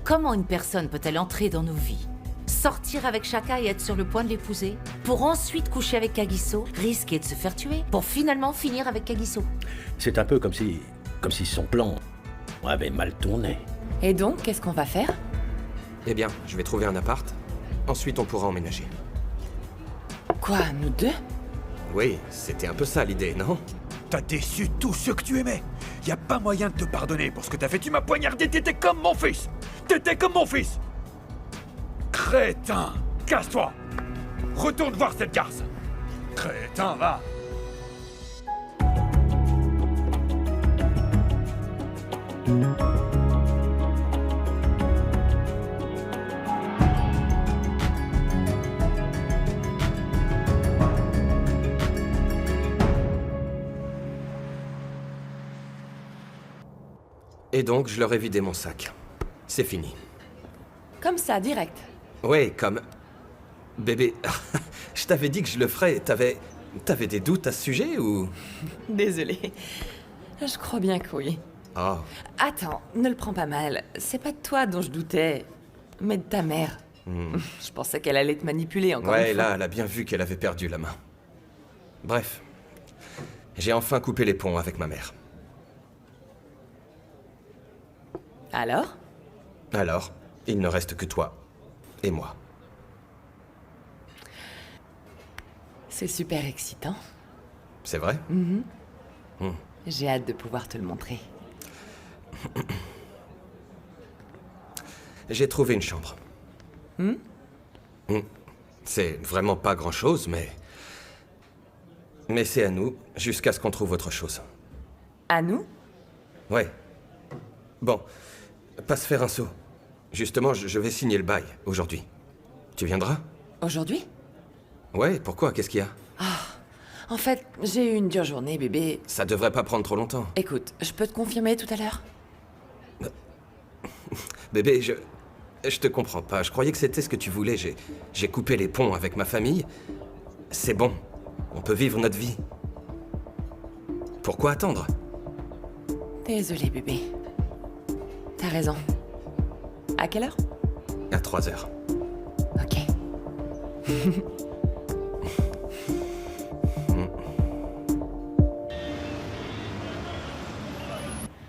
Comment une personne peut-elle entrer dans nos vies, sortir avec Shaka et être sur le point de l'épouser, pour ensuite coucher avec Kagiso, risquer de se faire tuer, pour finalement finir avec Kagiso? C'est un peu comme si son plan avait mal tourné. Et donc, qu'est-ce qu'on va faire? Eh bien, je vais trouver un appart. Ensuite, on pourra emménager. Quoi, nous deux? Oui, c'était un peu ça l'idée, non? T'as déçu tous ceux que tu aimais. Y a pas moyen de te pardonner pour ce que t'as fait. Tu m'as poignardé, t'étais comme mon fils. T'étais comme mon fils. Crétin, casse-toi. Retourne voir cette garce. Crétin, va. Et donc, je leur ai vidé mon sac. C'est fini. Comme ça, direct. Oui, comme... Bébé, je t'avais dit que je le ferais. T'avais des doutes à ce sujet, ou... Désolée. Je crois bien que oui. Oh. Attends, ne le prends pas mal. C'est pas de toi dont je doutais, mais de ta mère. Je pensais qu'elle allait te manipuler encore Ouais, une fois. là, elle a bien vu qu'elle avait perdu la main. Bref. J'ai enfin coupé les ponts avec ma mère. Alors? Alors, il ne reste que toi et moi. C'est super excitant. C'est vrai? J'ai hâte de pouvoir te le montrer. J'ai trouvé une chambre. C'est vraiment pas grand-chose, mais... Mais c'est à nous, jusqu'à ce qu'on trouve autre chose. À nous? Ouais. Bon, passe faire un saut. Justement, je vais signer le bail, aujourd'hui. Tu viendras? Aujourd'hui? Ouais, pourquoi? Qu'est-ce qu'il y a? En fait, j'ai eu une dure journée, bébé. Ça devrait pas prendre trop longtemps. Écoute, je peux te confirmer tout à l'heure? Bébé, je te comprends pas. Je croyais que c'était ce que tu voulais. J'ai coupé les ponts avec ma famille. C'est bon. On peut vivre notre vie. Pourquoi attendre? Désolée, bébé. T'as raison. À quelle heure? À 3 heures. Ok.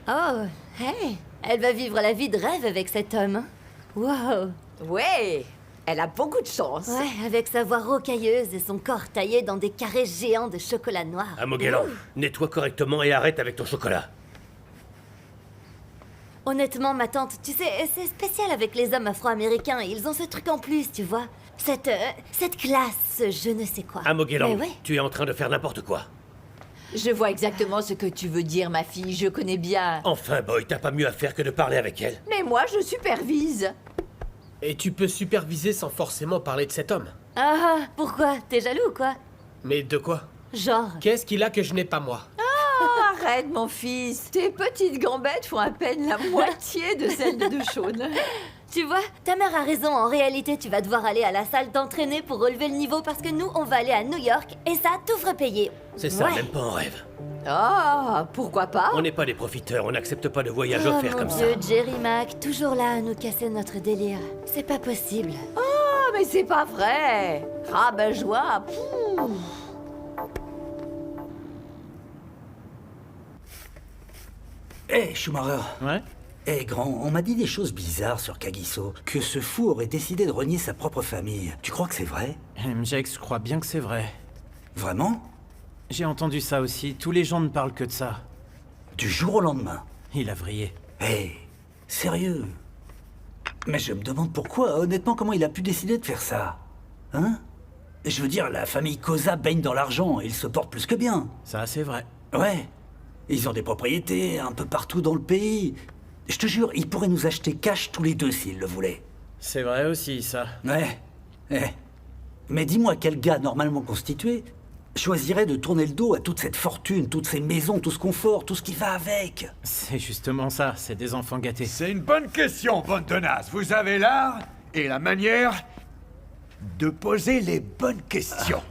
Oh, hey, elle va vivre la vie de rêve avec cet homme. Wow. Ouais, elle a beaucoup de chance. Ouais, avec sa voix rocailleuse et son corps taillé dans des carrés géants de chocolat noir. Amogelan, nettoie correctement et arrête avec ton chocolat. Honnêtement, ma tante, tu sais, c'est spécial avec les hommes afro-américains. Ils ont ce truc en plus, tu vois. Cette classe, ce je ne sais quoi. Amogelan, Mais ouais. tu es en train de faire n'importe quoi. Je vois exactement ce que tu veux dire, ma fille, je connais bien. Enfin, Boy, t'as pas mieux à faire que de parler avec elle. Mais moi, je supervise. Et tu peux superviser sans forcément parler de cet homme. Ah, pourquoi? T'es jaloux ou quoi? Mais de quoi? Genre... Qu'est-ce qu'il a que je n'ai pas moi? Arrête, mon fils. Tes petites gambettes font à peine la moitié de celles de Shaun. Tu vois, ta mère a raison. En réalité, tu vas devoir aller à la salle t'entraîner pour relever le niveau parce que nous, on va aller à New York et ça, tout ferait payer. C'est ça, Ouais. même pas en rêve. Ah, pourquoi pas? On n'est pas des profiteurs, on n'accepte pas de voyage Oh offerts mon comme Dieu, ça. Jerry Mac, toujours là à nous casser notre délire. C'est pas possible. Ah, mais c'est pas vrai. Rabat-joie. Hé, Schumacher. Ouais? Hé, grand, on m'a dit des choses bizarres sur Kagiso. Que ce fou aurait décidé de renier sa propre famille. Tu crois que c'est vrai? MJX croit bien que c'est vrai. Vraiment? J'ai entendu ça aussi, tous les gens ne parlent que de ça. Du jour au lendemain? Il a vrillé. Hé, sérieux? Mais je me demande pourquoi, honnêtement, comment il a pu décider de faire ça? Hein? Je veux dire, la famille Koza baigne dans l'argent, et ils se portent plus que bien. Ça, c'est vrai. Ouais. Ils ont des propriétés un peu partout dans le pays. Je te jure, ils pourraient nous acheter cash tous les deux s'ils le voulaient. C'est vrai aussi, ça. Ouais. Mais dis-moi, quel gars normalement constitué choisirait de tourner le dos à toute cette fortune, toutes ces maisons, tout ce confort, tout ce qui va avec? C'est justement ça, c'est des enfants gâtés. C'est une bonne question, bande de nazes. Vous avez l'art et la manière de poser les bonnes questions.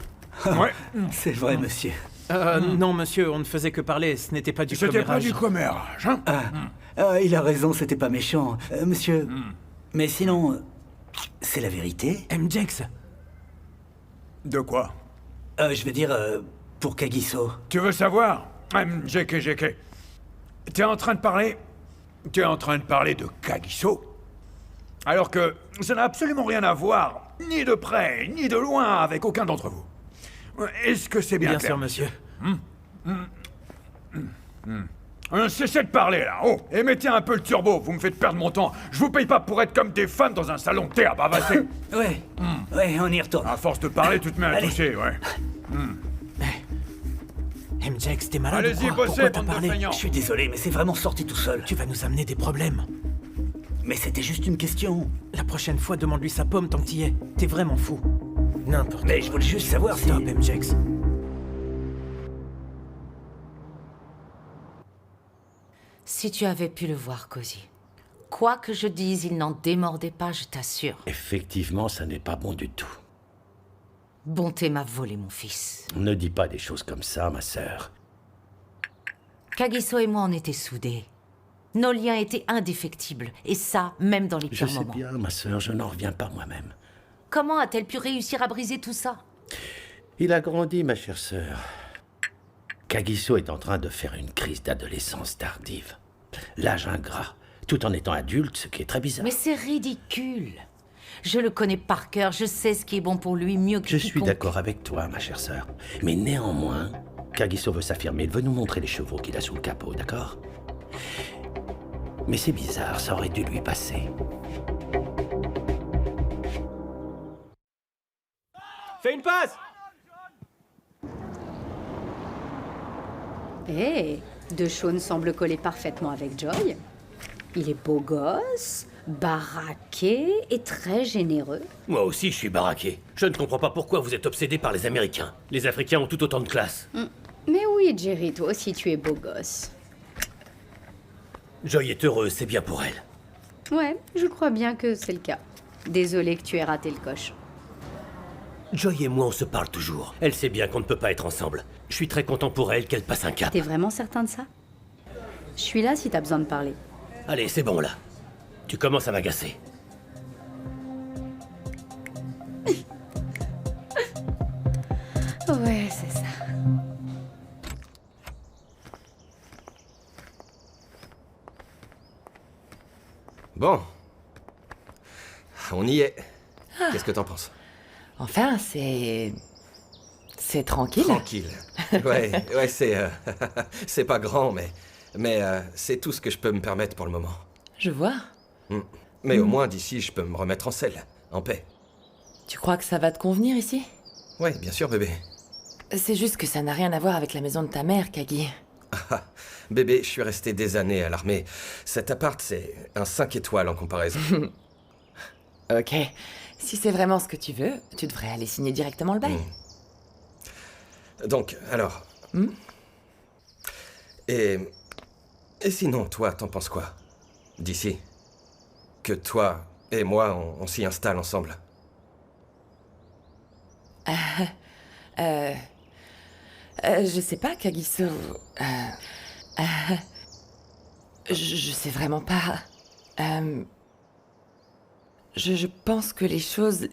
Ouais. C'est vrai, monsieur. Non, monsieur, on ne faisait que parler, ce n'était pas du C'était pas commérage. du commérage, hein? Il a raison, c'était pas méchant. Monsieur, Mais sinon, c'est la vérité. MJax, De quoi? Je veux dire, pour Kagiso. Tu veux savoir? JK. T'es en train de parler... Tu es en train de parler de Kagiso? Alors que ça n'a absolument rien à voir, ni de près, ni de loin, avec aucun d'entre vous. Est-ce que c'est bien bien clair? sûr, monsieur. Cessez de parler, là. Oh, et mettez un peu le turbo, vous me faites perdre mon temps. Je vous paye pas pour être comme des femmes dans un salon de thé à bavasser. Ouais, ouais, on y retourne. À force de parler, tu te mets à Allez. toucher, ouais. MJax, t'es malade ou Allez-y, quoi? bossez, Pourquoi t'as bande de parlé? feignants. Je suis désolé, mais c'est vraiment sorti tout seul. Tu vas nous amener des problèmes. Mais c'était juste une question. La prochaine fois, demande-lui sa pomme tant que t'y es. T'es vraiment fou. N'importe Mais quoi. je voulais juste savoir si... Stop, MJax. Si tu avais pu le voir, Cozy. Quoi que je dise, il n'en démordait pas, je t'assure. Effectivement, ça n'est pas bon du tout. Bonté m'a volé mon fils. Ne dis pas des choses comme ça, ma sœur. Kagiso et moi, on était soudés. Nos liens étaient indéfectibles, et ça, même dans les Je pires sais moments. bien, ma sœur, je n'en reviens pas moi-même. Comment a-t-elle pu réussir à briser tout ça? Il a grandi, ma chère sœur. Kagiso est en train de faire une crise d'adolescence tardive. L'âge ingrat, tout en étant adulte, ce qui est très bizarre. Mais c'est ridicule. Je le connais par cœur, je sais ce qui est bon pour lui mieux que Je suis quiconque. d'accord avec toi, ma chère sœur. Mais néanmoins, Kagiso veut s'affirmer. Il veut nous montrer les chevaux qu'il a sous le capot, d'accord? Mais c'est bizarre, ça aurait dû lui passer. Fais une passe! Hé, DeShawn semble coller parfaitement avec Joy. Il est beau gosse, baraqué et très généreux. Moi aussi, je suis baraqué. Je ne comprends pas pourquoi vous êtes obsédé par les Américains. Les Africains ont tout autant de classe. Mais oui, Jerry, toi aussi tu es beau gosse. Joy est heureuse, c'est bien pour elle. Ouais, je crois bien que c'est le cas. Désolé que tu aies raté le coche. Joy et moi, on se parle toujours. Elle sait bien qu'on ne peut pas être ensemble. Je suis très content pour elle qu'elle passe un cap. T'es vraiment certain de ça? Je suis là si t'as besoin de parler. Allez, c'est bon là. Tu commences à m'agacer. Ouais, c'est ça. Bon. On y est. Qu'est-ce que t'en penses? Enfin, c'est tranquille. Tranquille. Ouais, c'est... c'est pas grand, mais c'est tout ce que je peux me permettre pour le moment. Je vois. Mais au moins, d'ici, je peux me remettre en selle, en paix. Tu crois que ça va te convenir ici? Ouais, bien sûr, bébé. C'est juste que ça n'a rien à voir avec la maison de ta mère, Kagi. Bébé, je suis resté des années à l'armée. Cet appart, c'est un 5 étoiles en comparaison. Ok. Si c'est vraiment ce que tu veux, tu devrais aller signer directement le bail. Donc, alors... Et sinon, toi, t'en penses quoi? D'ici? Que toi et moi, on s'y installe ensemble? Je sais pas, Kagiso. Je sais vraiment pas. Je pense que les choses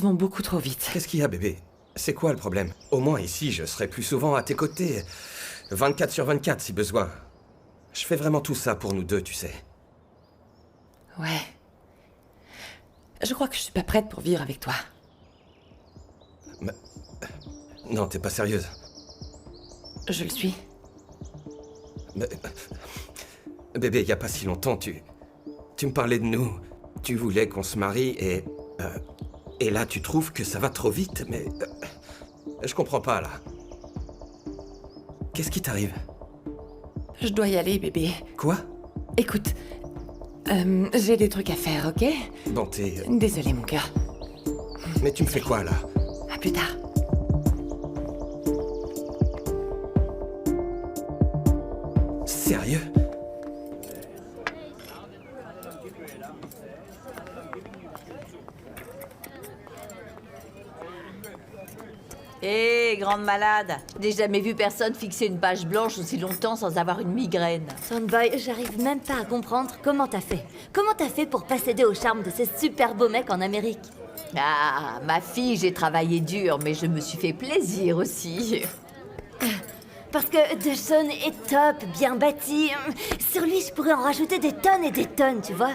vont beaucoup trop vite. Qu'est-ce qu'il y a, bébé? C'est quoi le problème? Au moins ici, je serai plus souvent à tes côtés. 24 sur 24 si besoin. Je fais vraiment tout ça pour nous deux, tu sais. Ouais. Je crois que je suis pas prête pour vivre avec toi. Non, t'es pas sérieuse. Je le suis. Mais... Bébé, il y a pas si longtemps, tu me parlais de nous. Tu voulais qu'on se marie et là, tu trouves que ça va trop vite, mais... je comprends pas, là. Qu'est-ce qui t'arrive? Je dois y aller, bébé. Quoi? Écoute, j'ai des trucs à faire, ok? Bon, t'es... Désolé, mon cœur. Mais tu me fais quoi, là? À plus tard. Sérieux? Hé, grande malade. J'ai jamais vu personne fixer une page blanche aussi longtemps sans avoir une migraine. Sonboy, j'arrive même pas à comprendre comment t'as fait. Comment t'as fait pour pas céder au charme de ces super beaux mecs en Amérique? Ah, ma fille, j'ai travaillé dur, mais je me suis fait plaisir aussi. Parce que DeShawn est top, bien bâti. Sur lui, je pourrais en rajouter des tonnes et des tonnes, tu vois.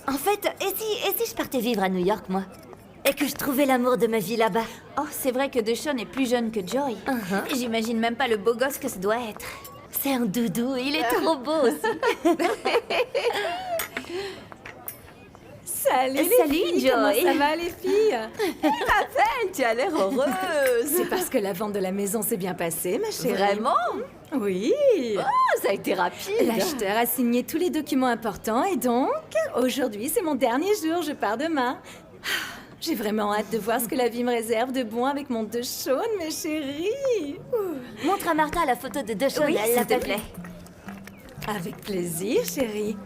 En fait, et si je partais vivre à New York, moi? Et que je trouvais l'amour de ma vie là-bas? Oh, c'est vrai que DeShawn est plus jeune que Joy. J'imagine même pas le beau gosse que ça doit être. C'est un doudou, il est trop beau aussi. Salut Joy. Comment ça va les filles? Belle, tu as l'air heureuse. C'est parce que la vente de la maison s'est bien passée, ma chérie. Vraiment? Oui. Oh, ça a été rapide. L'acheteur a signé tous les documents importants et donc, aujourd'hui, c'est mon dernier jour, je pars demain. J'ai vraiment hâte de voir ce que la vie me réserve de bon avec mon DeShawn, mes chéris. Montre à Martha la photo de DeShawn, Oui, elle s'il te l'appelle. plaît. Avec plaisir, chérie.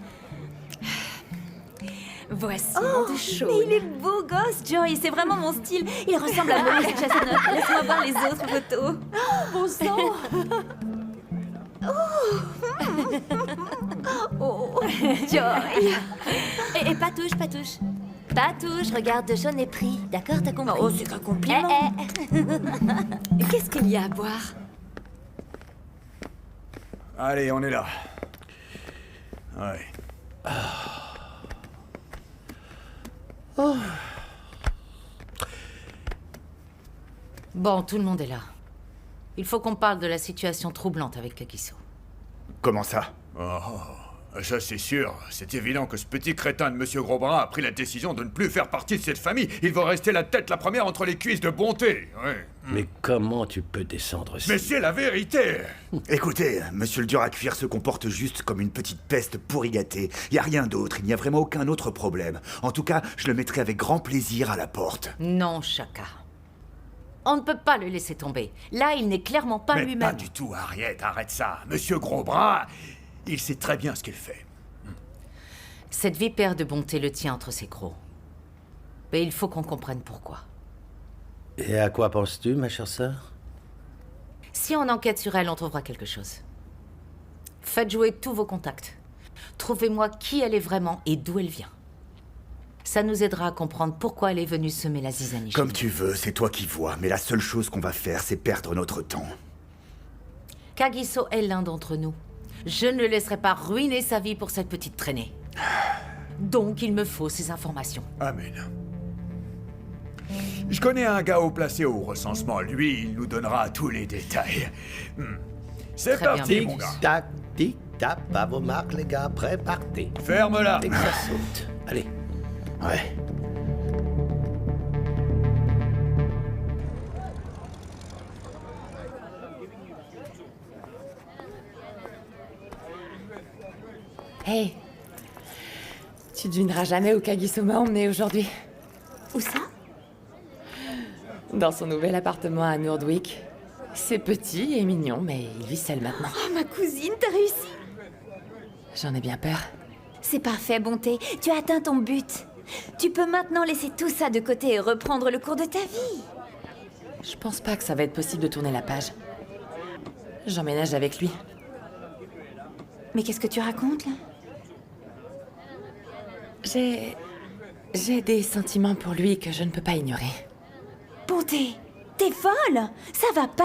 Voici mon DeShawn. Mais il est beau gosse, Joy. C'est vraiment mon style. Il ressemble à Moïse Chasseneuve. Laisse-moi voir les autres photos. Bon sang. Oh, Joy. Et pas touche. Pas touche, regarde, DeShawn est pris. D'accord, t'as compris? Oh, c'est un compliment. Qu'est-ce qu'il y a à boire? Allez, on est là. Ouais. Bon, tout le monde est là. Il faut qu'on parle de la situation troublante avec Kagiso. Comment ça? Oh, ça c'est sûr. C'est évident que ce petit crétin de Monsieur Grosbrun a pris la décision de ne plus faire partie de cette famille. Il va rester la tête la première entre les cuisses de Bonté. Ouais. Mais comment tu peux descendre si... Mais c'est la vérité. Écoutez, monsieur le dur à cuire se comporte juste comme une petite peste pourri gâtée. Y a rien d'autre, il n'y a vraiment aucun autre problème. En tout cas, je le mettrai avec grand plaisir à la porte. Non, Shaka. On ne peut pas le laisser tomber. Là, il n'est clairement pas Mais lui-même. pas du tout, Harriet, arrête ça. Monsieur Grosbrun, il sait très bien ce qu'il fait. Cette vipère de Bonté le tient entre ses crocs. Mais il faut qu'on comprenne pourquoi. Et à quoi penses-tu, ma chère sœur? Si on enquête sur elle, on trouvera quelque chose. Faites jouer tous vos contacts. Trouvez-moi qui elle est vraiment et d'où elle vient. Ça nous aidera à comprendre pourquoi elle est venue semer la zizanie. Comme tu veux, c'est toi qui vois, mais la seule chose qu'on va faire, c'est perdre notre temps. Kagiso est l'un d'entre nous. Je ne le laisserai pas ruiner sa vie pour cette petite traînée. Donc il me faut ces informations. Amen. Je connais un gars haut placé au recensement. Lui, il nous donnera tous les détails. C'est Très parti, bien. mon gars. Tic-tac, tic-tac, à vos marques, les gars, prêts, partez. Ferme-la. Dès que ça saute. Allez. Ouais. Hey, tu devineras jamais où Kagiso m'a emmené aujourd'hui. Où ça? Dans son nouvel appartement à Nordwick. C'est petit et mignon, mais il vit seul maintenant. Oh, ma cousine, t'as réussi. J'en ai bien peur. C'est parfait, Bonté. Tu as atteint ton but. Tu peux maintenant laisser tout ça de côté et reprendre le cours de ta vie. Je pense pas que ça va être possible de tourner la page. J'emménage avec lui. Mais qu'est-ce que tu racontes, là? J'ai des sentiments pour lui que je ne peux pas ignorer. Bonté, t'es folle? Ça va pas?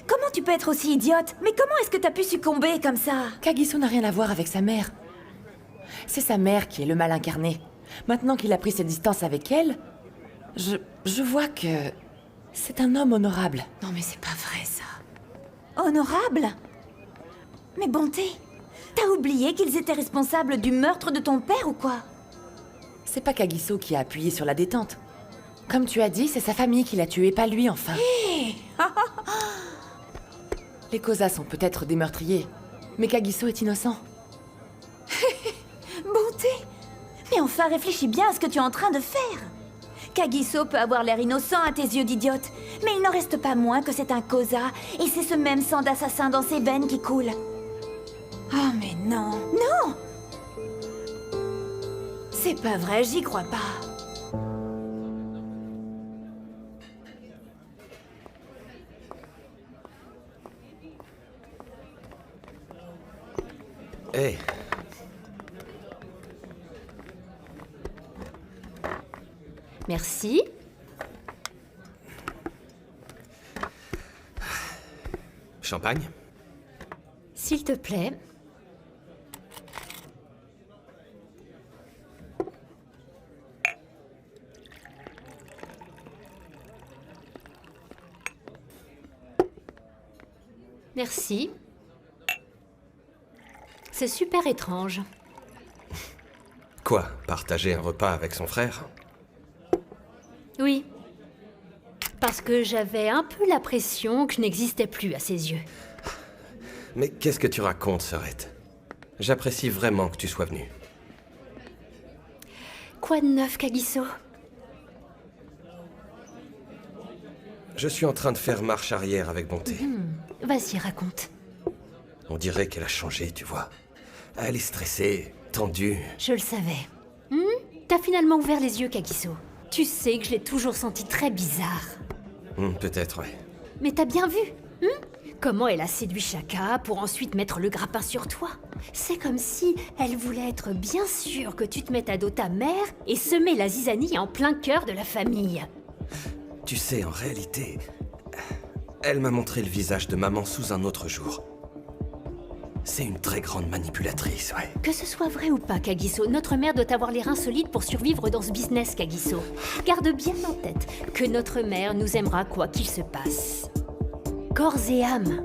Comment tu peux être aussi idiote? Mais comment est-ce que t'as pu succomber comme ça? Kagiso n'a rien à voir avec sa mère. C'est sa mère qui est le mal incarné. Maintenant qu'il a pris ses distances avec elle, je vois que c'est un homme honorable. Non mais c'est pas vrai ça. Honorable? Mais Bonté, t'as oublié qu'ils étaient responsables du meurtre de ton père ou quoi? C'est pas Kagiso qui a appuyé sur la détente. Comme tu as dit, c'est sa famille qui l'a tué, pas lui enfin. Hé! Les Koza sont peut-être des meurtriers, mais Kagiso est innocent. Bonté! Mais enfin, réfléchis bien à ce que tu es en train de faire. Kagiso peut avoir l'air innocent à tes yeux d'idiote, mais il n'en reste pas moins que c'est un Koza, et c'est ce même sang d'assassin dans ses veines qui coule. Oh mais non! Non! C'est pas vrai, j'y crois pas. Hé, Merci. champagne? S'il te plaît. Merci. C'est super étrange. Quoi, partager un repas avec son frère? Oui. Parce que j'avais un peu l'impression que je n'existais plus à ses yeux. Mais qu'est-ce que tu racontes, Sœurette? J'apprécie vraiment que tu sois venue. Quoi de neuf, Kagiso? Je suis en train de faire marche arrière avec bonté. Vas-y, raconte. On dirait qu'elle a changé, tu vois. Elle est stressée, tendue. Je le savais. T'as finalement ouvert les yeux, Kagiso. Tu sais que je l'ai toujours senti très bizarre. Peut-être, ouais. Mais t'as bien vu, comment elle a séduit Shaka pour ensuite mettre le grappin sur toi. C'est comme si elle voulait être bien sûre que tu te mettes à dos ta mère et semer la zizanie en plein cœur de la famille. Tu sais, en réalité, elle m'a montré le visage de maman sous un autre jour. C'est une très grande manipulatrice, ouais. Que ce soit vrai ou pas, Kagiso, notre mère doit avoir les reins solides pour survivre dans ce business, Kagiso. Garde bien en tête que notre mère nous aimera quoi qu'il se passe. Corps et âme.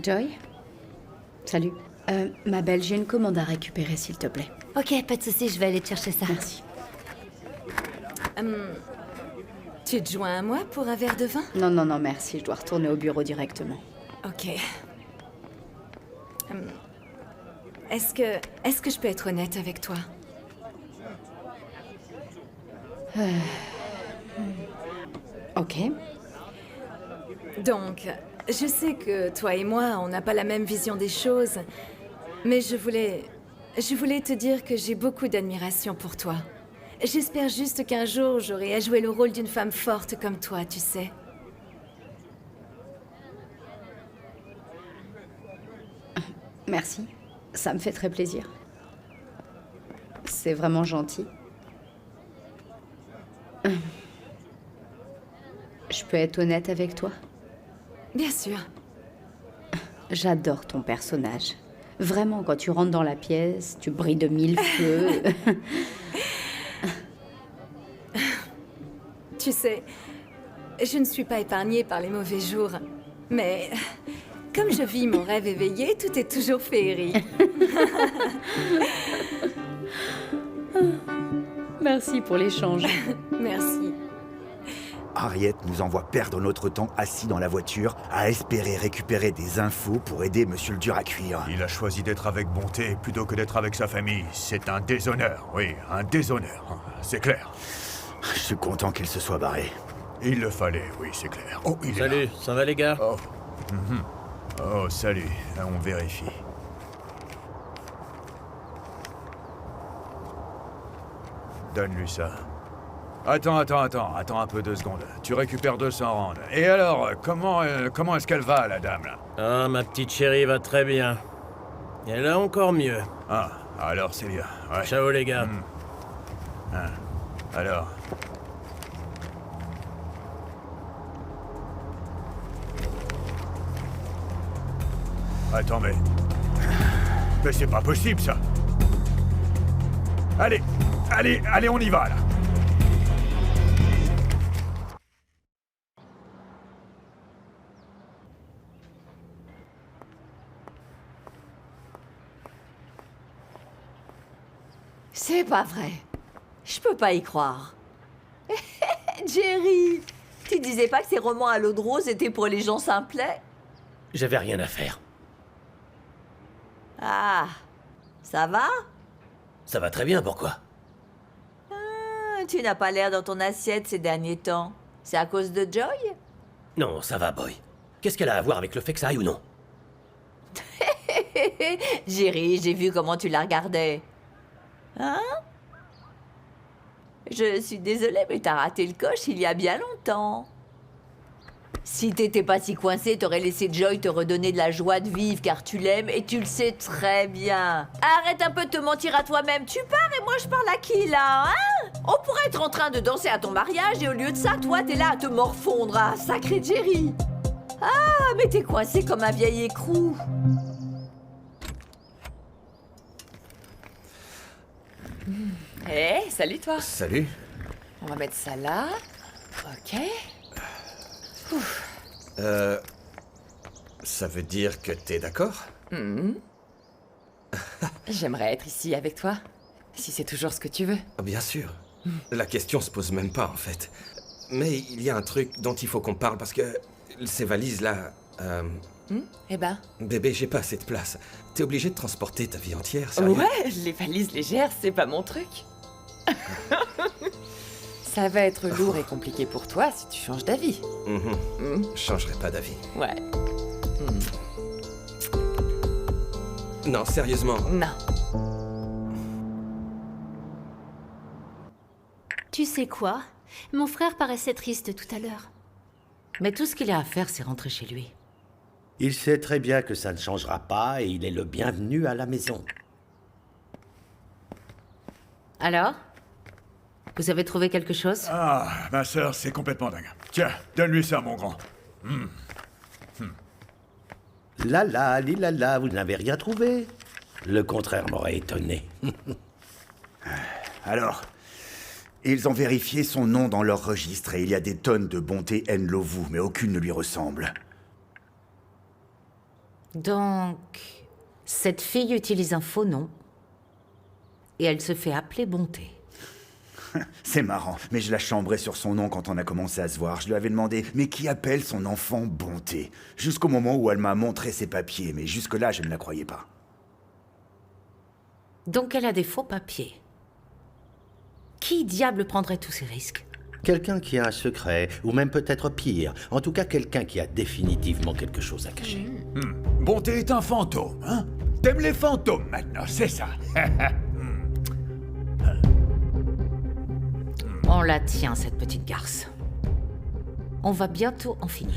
Joy? Salut. Ma belle, j'ai une commande à récupérer, s'il te plaît. Ok, pas de soucis, je vais aller te chercher ça. Merci. Tu te joins à moi pour un verre de vin? Non, non, non, merci. Je dois retourner au bureau directement. Ok. Est-ce que je peux être honnête avec toi? Ok. Donc, je sais que toi et moi, on n'a pas la même vision des choses, mais je voulais te dire que j'ai beaucoup d'admiration pour toi. J'espère juste qu'un jour, j'aurai à jouer le rôle d'une femme forte comme toi, tu sais. Merci. Ça me fait très plaisir. C'est vraiment gentil. Je peux être honnête avec toi? Bien sûr. J'adore ton personnage. Vraiment, quand tu rentres dans la pièce, tu brilles de mille feux. Tu sais, je ne suis pas épargnée par les mauvais jours, mais comme je vis mon rêve éveillé, tout est toujours féerie. Merci pour l'échange. Merci. Harriet nous envoie perdre notre temps assis dans la voiture à espérer récupérer des infos pour aider Monsieur le dur à cuire. Il a choisi d'être avec bonté plutôt que d'être avec sa famille. C'est un déshonneur, oui, un déshonneur. C'est clair. Je suis content qu'il se soit barré. Il le fallait, oui, c'est clair. Oh, il est là. Salut, ça va les gars? Oh. Oh, salut. On vérifie. Donne-lui ça. Attends un peu 2 secondes. Tu récupères 200 rand. Et alors, comment est-ce qu'elle va, la dame, là? Ah, ma petite chérie va très bien. Elle a encore mieux. Ah, alors c'est bien. Ouais. Ciao les gars. Alors. Attends, mais c'est pas possible, ça. Allez, on y va, là. C'est pas vrai. Je peux pas y croire. Jerry, tu disais pas que ces romans à l'eau de rose étaient pour les gens simplets? J'avais rien à faire. Ah, ça va? Ça va très bien, pourquoi? Tu n'as pas l'air dans ton assiette ces derniers temps. C'est à cause de Joy? Non, ça va, Boy. Qu'est-ce qu'elle a à voir avec le fait que ça aille ou non? Jerry, j'ai vu comment tu la regardais. Hein? Je suis désolée, mais t'as raté le coche il y a bien longtemps. Si t'étais pas si coincé, t'aurais laissé Joy te redonner de la joie de vivre, car tu l'aimes et tu le sais très bien. Arrête un peu de te mentir à toi-même. Tu pars et moi je parle à qui, là, hein? On pourrait être en train de danser à ton mariage et au lieu de ça, toi, t'es là à te morfondre, ah, sacré Jerry. Ah, mais t'es coincé comme un vieil écrou. Hé, salut toi. Salut. On va mettre ça là. Ok. Ouf. Ça veut dire que t'es d'accord? J'aimerais être ici avec toi, si c'est toujours ce que tu veux. Bien sûr. La question se pose même pas, en fait. Mais il y a un truc dont il faut qu'on parle, parce que ces valises-là... Eh ben... Bébé, j'ai pas assez de place. T'es obligé de transporter ta vie entière, sérieux? Ouais, les valises légères, c'est pas mon truc. Ça va être lourd et compliqué pour toi si tu changes d'avis. Je changerai pas d'avis. Ouais. Non, sérieusement. Non. Tu sais quoi? Mon frère paraissait triste tout à l'heure. Mais tout ce qu'il a à faire, c'est rentrer chez lui. Il sait très bien que ça ne changera pas et il est le bienvenu à la maison. Alors? Vous avez trouvé quelque chose? Ah, ma sœur, c'est complètement dingue. Tiens, donne-lui ça, mon grand. Lala, lilala, vous n'avez rien trouvé? Le contraire m'aurait étonné. Alors, ils ont vérifié son nom dans leur registre et il y a des tonnes de bonté Enlovu, mais aucune ne lui ressemble. Donc, cette fille utilise un faux nom et elle se fait appeler Bonté. C'est marrant, mais je la chambrais sur son nom quand on a commencé à se voir. Je lui avais demandé, mais qui appelle son enfant Bonté? Jusqu'au moment où elle m'a montré ses papiers, mais jusque-là, je ne la croyais pas. Donc elle a des faux papiers. Qui diable prendrait tous ces risques? Quelqu'un qui a un secret, ou même peut-être pire. En tout cas, quelqu'un qui a définitivement quelque chose à cacher. Bonté est un fantôme, hein? T'aimes les fantômes maintenant, c'est ça. On la tient, cette petite garce. On va bientôt en finir.